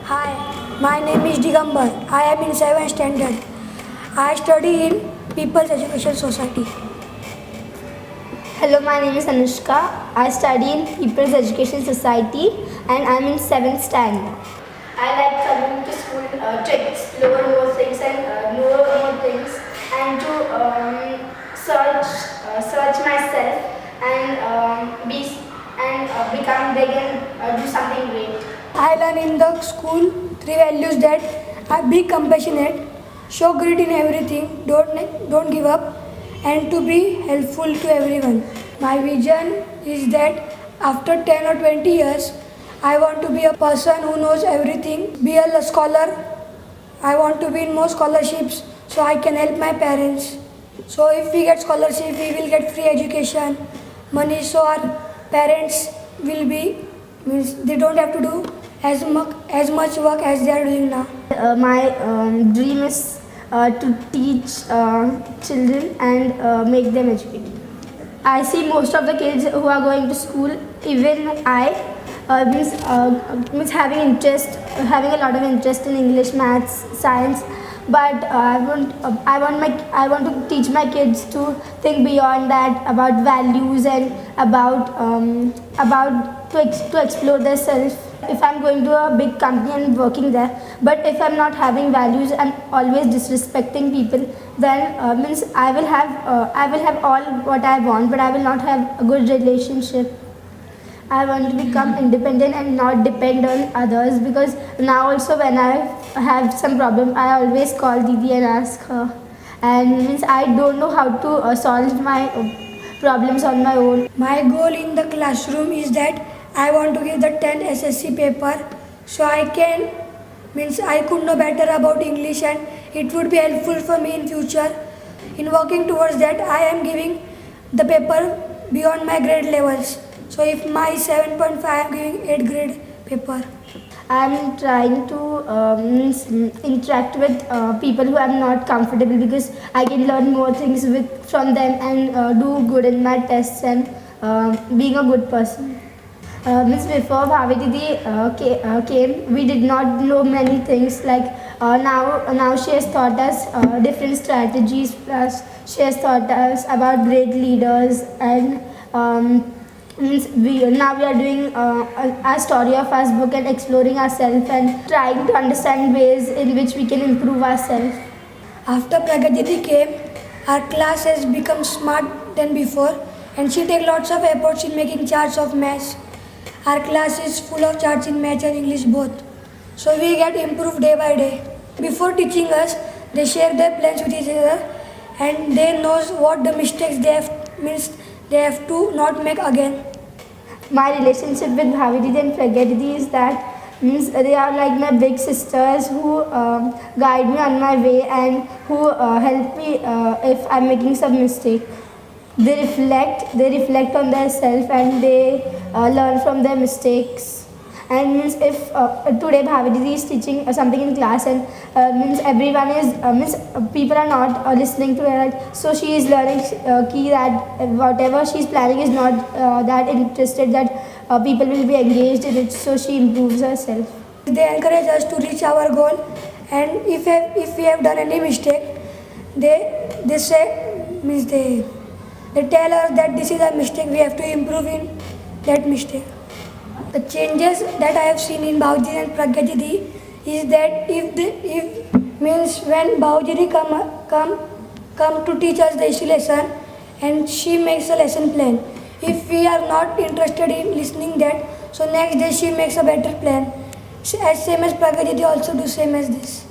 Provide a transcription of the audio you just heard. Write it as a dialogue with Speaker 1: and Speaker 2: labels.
Speaker 1: Hi, my name is Digambar. I am in 7th standard. I study in People's Education Society.
Speaker 2: Hello, my name is Anushka. I study in People's Education Society and I'm in 7th standard. I like coming to school to explore more things and know more things and to search myself and become big and do something great.
Speaker 1: I learn in the school three values that are be compassionate, show grit in everything, don't give up, and to be helpful to everyone. My vision is that after 10 or 20 years, I want to be a person who knows everything, be a scholar. I want to be in more scholarships so I can help my parents. So if we get scholarship, we will get free education, money, so our parents will be, means they don't have to do as much work as they are doing now.
Speaker 2: My dream is to teach children and make them educated. I see most of the kids who are going to school, even I, means having a lot of interest in English, maths, science. But I want to teach my kids to think beyond that, about values and about to explore their self. If I'm going to a big company and working there, but if I'm not having values and always disrespecting people, then means I will have all what I want, but I will not have a good relationship. I want to become independent and not depend on others, because now also when I have some problem, I always call Didi and ask her. And means I don't know how to solve my problems on my own.
Speaker 1: My goal in the classroom is that I want to give the 10th SSC paper so I can, means I could know better about English and it would be helpful for me in future. In working towards that, I am giving the paper beyond my grade levels. So if my 7.5, I am giving 8th grade paper.
Speaker 2: I'm trying to interact with people who I'm not comfortable, because I can learn more things from them and do good in my tests and being a good person. Means before Bhavi Didi came, we did not know many things. Like now she has taught us different strategies. Plus she has taught us about great leaders and. Means now we are doing a story of us book and exploring ourselves and trying to understand ways in which we can improve ourselves.
Speaker 1: After Pragati came, our class has become smart than before and she takes lots of efforts in making charts of maths. Our class is full of charts in maths and English both. So we get improved day by day. Before teaching us, they share their plans with each other and they know what the mistakes they have to not make again.
Speaker 2: My relationship with Bhavi Didi and Pragya Didi is that means they are like my big sisters who guide me on my way and who help me if I'm making some mistake. They reflect on their self and they learn from their mistakes. And means if today Bhavi Didi is teaching something in class and means everyone is people are not listening to her, so she is learning that whatever she is planning is not that interested that people will be engaged in it, so she improves herself.
Speaker 1: They encourage us to reach our goal, and if we have done any mistake, they say, means they tell us that this is a mistake, we have to improve in that mistake. The changes that I have seen in Bhavi and Pragya Didi is that when Bhavi Didi come to teach us the history lesson and she makes a lesson plan. If we are not interested in listening that, so next day she makes a better plan. As same as Pragya Didi also do same as this.